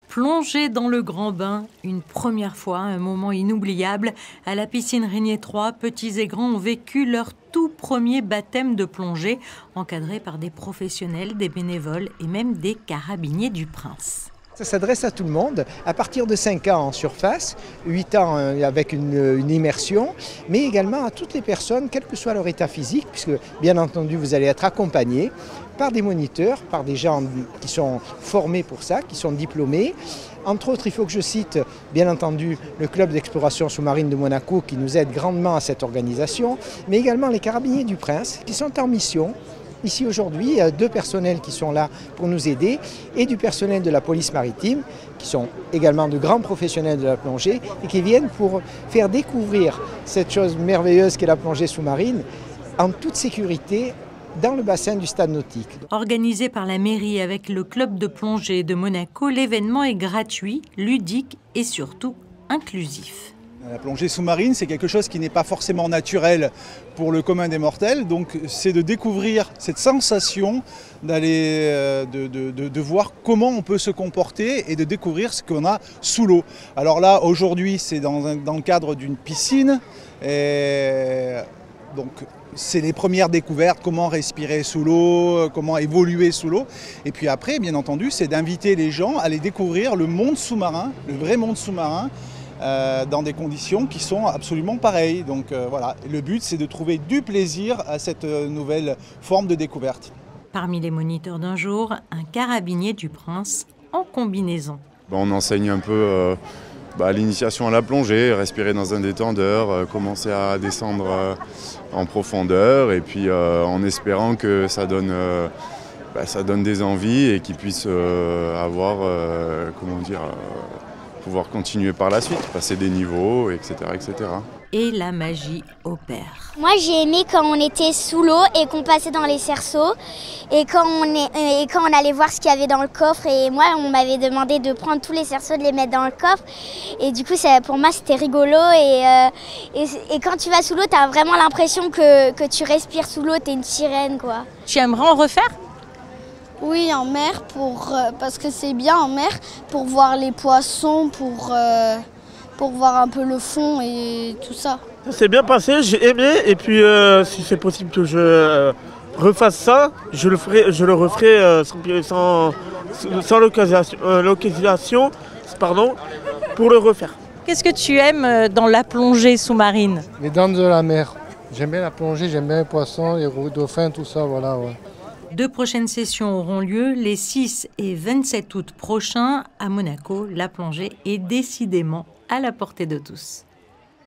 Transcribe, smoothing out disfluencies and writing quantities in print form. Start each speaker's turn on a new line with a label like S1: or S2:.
S1: Plonger dans le grand bain, une première fois, un moment inoubliable. À la piscine Régnier 3, petits et grands ont vécu leur tout premier baptême de plongée, encadré par des professionnels, des bénévoles et même des carabiniers du Prince.
S2: Ça s'adresse à tout le monde, à partir de 5 ans en surface, 8 ans avec une immersion, mais également à toutes les personnes, quel que soit leur état physique, puisque bien entendu vous allez être accompagné par des moniteurs, par des gens qui sont formés pour ça, qui sont diplômés. Entre autres, il faut que je cite bien entendu le club d'exploration sous-marine de Monaco qui nous aide grandement à cette organisation, mais également les carabiniers du Prince qui sont en mission. Ici aujourd'hui, il y a 2 personnels qui sont là pour nous aider et du personnel de la police maritime qui sont également de grands professionnels de la plongée et qui viennent pour faire découvrir cette chose merveilleuse qu'est la plongée sous-marine en toute sécurité dans le bassin du stade nautique.
S1: Organisé par la mairie avec le club de plongée de Monaco, l'événement est gratuit, ludique et surtout inclusif.
S3: La plongée sous-marine, c'est quelque chose qui n'est pas forcément naturel pour le commun des mortels, donc c'est de découvrir cette sensation d'aller, de voir comment on peut se comporter et de découvrir ce qu'on a sous l'eau. Alors là, aujourd'hui, c'est dans le cadre d'une piscine, et donc c'est les premières découvertes, comment respirer sous l'eau, comment évoluer sous l'eau. Et puis après, bien entendu, c'est d'inviter les gens à aller découvrir le monde sous-marin, le vrai monde sous-marin, dans des conditions qui sont absolument pareilles. Donc voilà, le but c'est de trouver du plaisir à cette nouvelle forme de découverte.
S1: Parmi les moniteurs d'un jour, un carabinier du Prince en combinaison.
S4: On enseigne un peu l'initiation à la plongée, respirer dans un détendeur, commencer à descendre en profondeur et puis en espérant que ça donne des envies et qu'ils puissent avoir, pouvoir continuer par la suite, passer des niveaux, etc., etc.
S1: Et la magie opère.
S5: Moi j'ai aimé quand on était sous l'eau et qu'on passait dans les cerceaux et quand on allait voir ce qu'il y avait dans le coffre, et moi on m'avait demandé de prendre tous les cerceaux, de les mettre dans le coffre, et du coup pour moi c'était rigolo, et quand tu vas sous l'eau tu as vraiment l'impression que tu respires sous l'eau, tu es une sirène quoi.
S1: Tu aimerais en refaire ?
S6: Oui, en mer, parce que c'est bien en mer, pour voir les poissons, pour voir un peu le fond et tout ça.
S7: Ça s'est bien passé, j'ai aimé, et puis si c'est possible que je refasse ça, je le referai sans l'occasion, pour le refaire.
S1: Qu'est-ce que tu aimes dans la plongée sous-marine ?
S8: Les dents de la mer. J'aime bien la plongée, j'aime bien les poissons, les dauphins, tout ça, voilà. Ouais.
S1: 2 prochaines sessions auront lieu les 6 et 27 août prochains à Monaco. La plongée est décidément à la portée de tous.